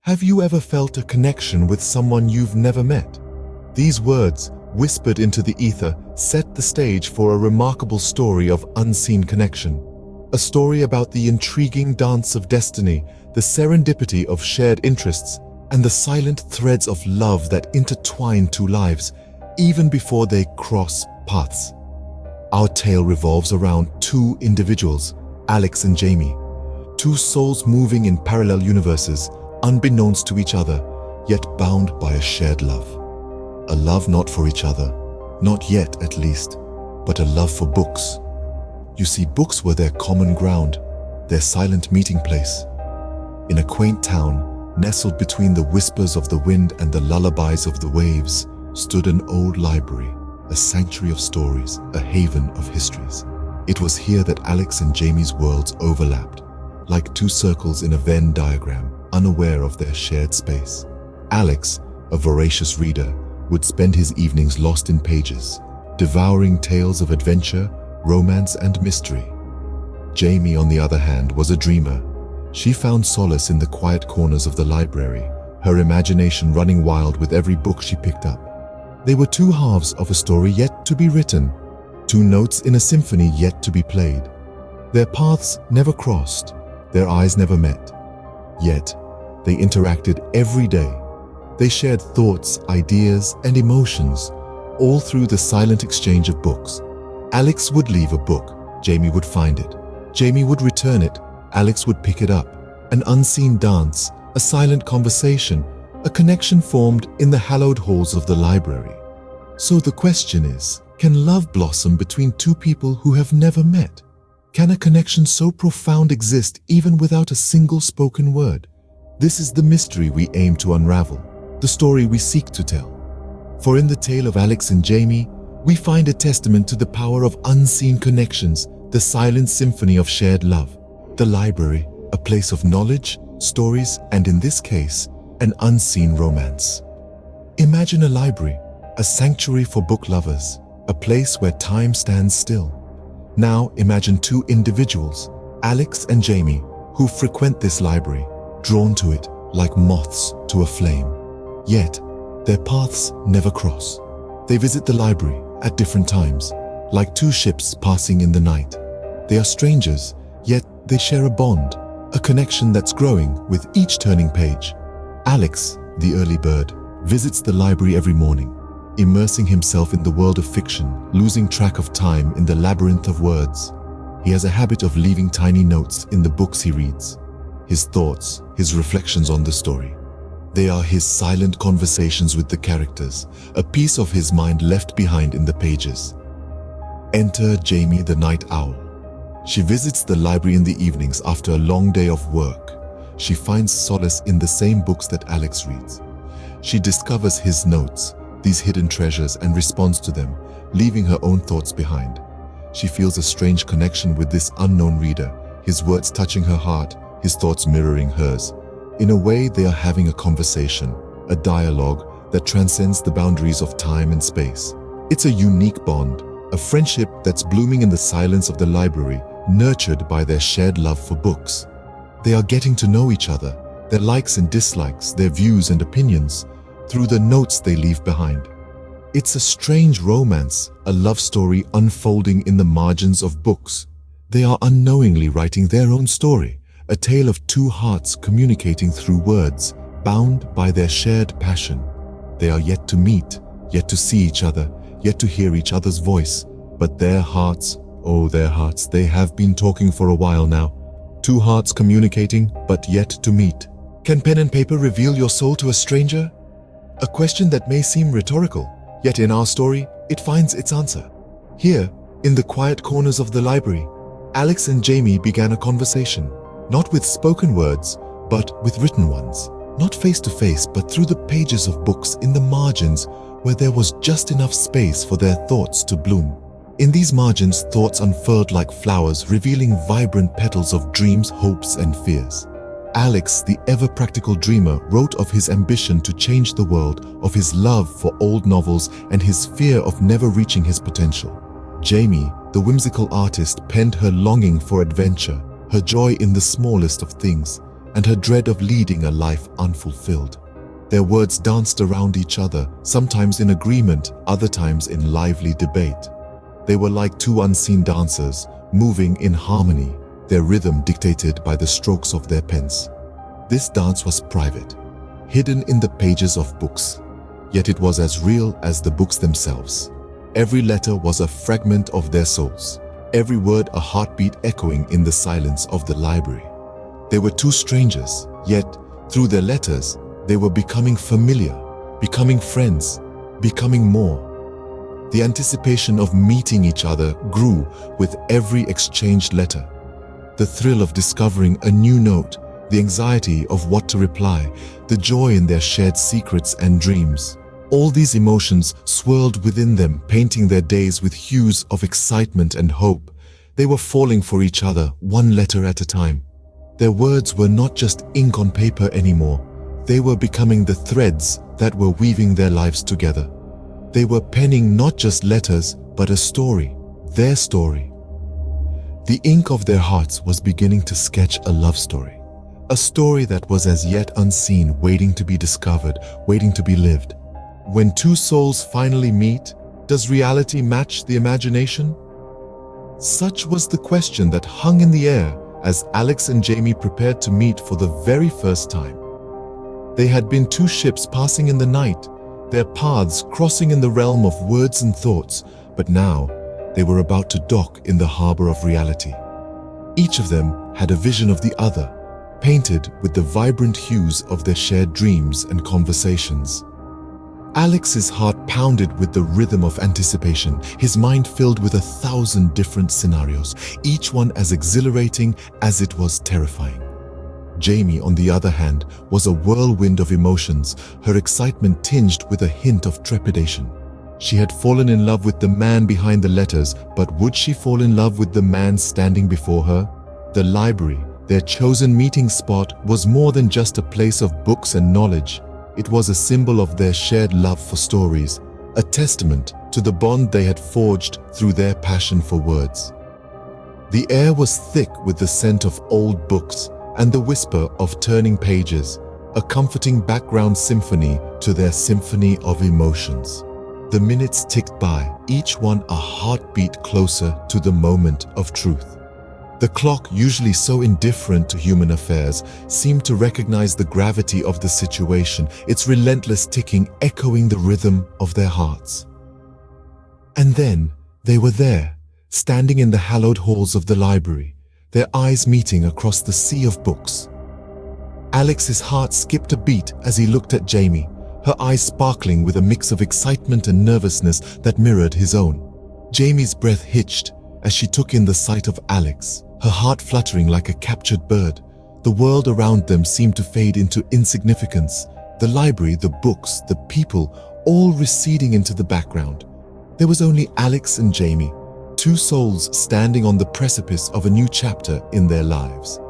Have you ever felt a connection with someone you've never met? These words, whispered into the ether, set the stage for a remarkable story of unseen connection. A story about the intriguing dance of destiny, the serendipity of shared interests, and the silent threads of love that intertwine two lives, even before they cross paths. Our tale revolves around two individuals, Alex and Jamie, two souls moving in parallel universes, unbeknownst to each other, yet bound by a shared love. A love not for each other, not yet at least, but a love for books. You see, books were their common ground, their silent meeting place. In a quaint town, nestled between the whispers of the wind and the lullabies of the waves, stood an old library, a sanctuary of stories, a haven of histories. It was here that Alex and Jamie's worlds overlapped, like two circles in a Venn diagram, unaware of their shared space. Alex, a voracious reader, would spend his evenings lost in pages, devouring tales of adventure, romance, and mystery. Jamie, on the other hand, was a dreamer. She found solace in the quiet corners of the library, her imagination running wild with every book she picked up. They were two halves of a story yet to be written, two notes in a symphony yet to be played. Their paths never crossed, their eyes never met. Yet, they interacted every day. They shared thoughts, ideas, and emotions, all through the silent exchange of books. Alex would leave a book, Jamie would find it. Jamie would return it, Alex would pick it up. An unseen dance, a silent conversation, a connection formed in the hallowed halls of the library. So the question is, can love blossom between two people who have never met? Can a connection so profound exist even without a single spoken word? This is the mystery we aim to unravel, the story we seek to tell. For in the tale of Alex and Jamie, we find a testament to the power of unseen connections, the silent symphony of shared love. The library, a place of knowledge, stories, and in this case, an unseen romance. Imagine a library, a sanctuary for book lovers, a place where time stands still. Now imagine two individuals, Alex and Jamie, who frequent this library, drawn to it like moths to a flame. Yet, their paths never cross. They visit the library at different times, like two ships passing in the night. They are strangers, yet they share a bond, a connection that's growing with each turning page. Alex, the early bird, visits the library every morning, immersing himself in the world of fiction, losing track of time in the labyrinth of words. He has a habit of leaving tiny notes in the books he reads, his thoughts, his reflections on the story. They are his silent conversations with the characters, a piece of his mind left behind in the pages. Enter Jamie the night owl. She visits the library in the evenings after a long day of work. She finds solace in the same books that Alex reads. She discovers his notes, these hidden treasures, and responds to them, leaving her own thoughts behind. She feels a strange connection with this unknown reader, his words touching her heart, his thoughts mirroring hers. In a way, they are having a conversation, a dialogue that transcends the boundaries of time and space. It's a unique bond, a friendship that's blooming in the silence of the library, nurtured by their shared love for books. They are getting to know each other, their likes and dislikes, their views and opinions, through the notes they leave behind. It's a strange romance, a love story unfolding in the margins of books. They are unknowingly writing their own story, a tale of two hearts communicating through words, bound by their shared passion. They are yet to meet, yet to see each other, yet to hear each other's voice. But their hearts, oh their hearts, they have been talking for a while now. Two hearts communicating, but yet to meet. Can pen and paper reveal your soul to a stranger? A question that may seem rhetorical, yet in our story, it finds its answer. Here, in the quiet corners of the library, Alex and Jamie began a conversation, not with spoken words, but with written ones. Not face to face, but through the pages of books in the margins where there was just enough space for their thoughts to bloom. In these margins, thoughts unfurled like flowers, revealing vibrant petals of dreams, hopes, and fears. Alex, the ever-practical dreamer, wrote of his ambition to change the world, of his love for old novels, and his fear of never reaching his potential. Jamie, the whimsical artist, penned her longing for adventure, her joy in the smallest of things, and her dread of leading a life unfulfilled. Their words danced around each other, sometimes in agreement, other times in lively debate. They were like two unseen dancers, moving in harmony, their rhythm dictated by the strokes of their pens. This dance was private, hidden in the pages of books, yet it was as real as the books themselves. Every letter was a fragment of their souls, every word a heartbeat echoing in the silence of the library. They were two strangers, yet through their letters, they were becoming familiar, becoming friends, becoming more. The anticipation of meeting each other grew with every exchanged letter. The thrill of discovering a new note, the anxiety of what to reply, the joy in their shared secrets and dreams. All these emotions swirled within them, painting their days with hues of excitement and hope. They were falling for each other, one letter at a time. Their words were not just ink on paper anymore. They were becoming the threads that were weaving their lives together. They were penning not just letters, but a story, their story. The ink of their hearts was beginning to sketch a love story. A story that was as yet unseen, waiting to be discovered, waiting to be lived. When two souls finally meet, does reality match the imagination? Such was the question that hung in the air as Alex and Jamie prepared to meet for the very first time. They had been two ships passing in the night, their paths crossing in the realm of words and thoughts, but now they were about to dock in the harbor of reality. Each of them had a vision of the other, painted with the vibrant hues of their shared dreams and conversations. Alex's heart pounded with the rhythm of anticipation, his mind filled with 1,000 different scenarios, each one as exhilarating as it was terrifying. Jamie, on the other hand, was a whirlwind of emotions, her excitement tinged with a hint of trepidation. She had fallen in love with the man behind the letters, but would she fall in love with the man standing before her? The library, their chosen meeting spot, was more than just a place of books and knowledge. It was a symbol of their shared love for stories, a testament to the bond they had forged through their passion for words. The air was thick with the scent of old books and the whisper of turning pages, a comforting background symphony to their symphony of emotions. The minutes ticked by, each one a heartbeat closer to the moment of truth. The clock, usually so indifferent to human affairs, seemed to recognize the gravity of the situation, its relentless ticking echoing the rhythm of their hearts. And then they were there, standing in the hallowed halls of the library, their eyes meeting across the sea of books. Alex's heart skipped a beat as he looked at Jamie, her eyes sparkling with a mix of excitement and nervousness that mirrored his own. Jamie's breath hitched as she took in the sight of Alex, her heart fluttering like a captured bird. The world around them seemed to fade into insignificance. The library, the books, the people, all receding into the background. There was only Alex and Jamie, two souls standing on the precipice of a new chapter in their lives.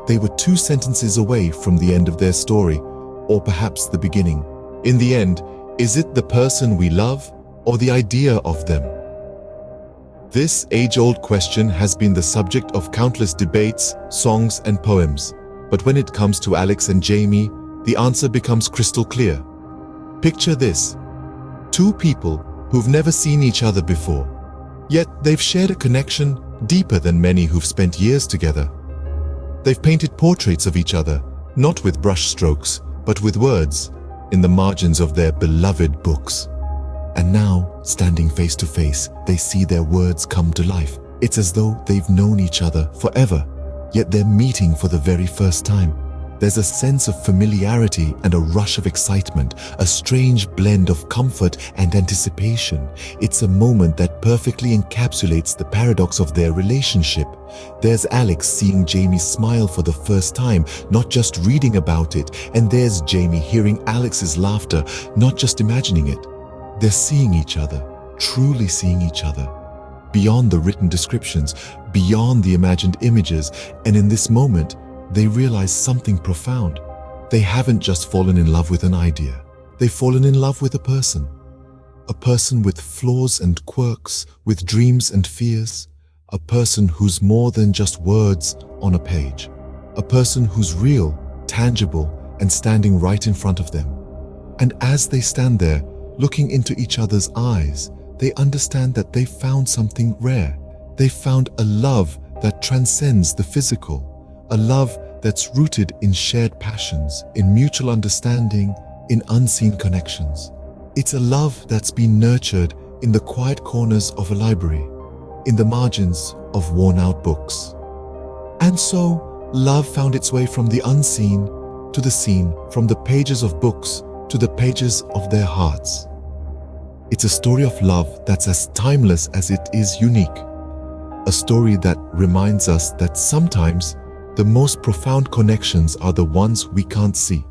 They were 2 sentences away from the end of their story, or perhaps the beginning. In the end, is it the person we love or the idea of them? This age-old question has been the subject of countless debates, songs, and poems. But when it comes to Alex and Jamie, the answer becomes crystal clear. Picture this: 2 people who've never seen each other before, yet they've shared a connection deeper than many who've spent years together. They've painted portraits of each other, not with brush strokes, but with words, in the margins of their beloved books. And now, standing face to face, they see their words come to life. It's as though they've known each other forever, yet they're meeting for the very first time. There's a sense of familiarity and a rush of excitement, a strange blend of comfort and anticipation. It's a moment that perfectly encapsulates the paradox of their relationship. There's Alex seeing Jamie smile for the first time, not just reading about it. And there's Jamie hearing Alex's laughter, not just imagining it. They're seeing each other, truly seeing each other, beyond the written descriptions, beyond the imagined images. And in this moment, they realize something profound. They haven't just fallen in love with an idea. They've fallen in love with a person with flaws and quirks, with dreams and fears, a person who's more than just words on a page, a person who's real, tangible, and standing right in front of them. And as they stand there, looking into each other's eyes, they understand that they found something rare. They found a love that transcends the physical, a love that's rooted in shared passions, in mutual understanding, in unseen connections. It's a love that's been nurtured in the quiet corners of a library, in the margins of worn-out books. And so, love found its way from the unseen to the seen, from the pages of books to the pages of their hearts. It's a story of love that's as timeless as it is unique. A story that reminds us that sometimes the most profound connections are the ones we can't see.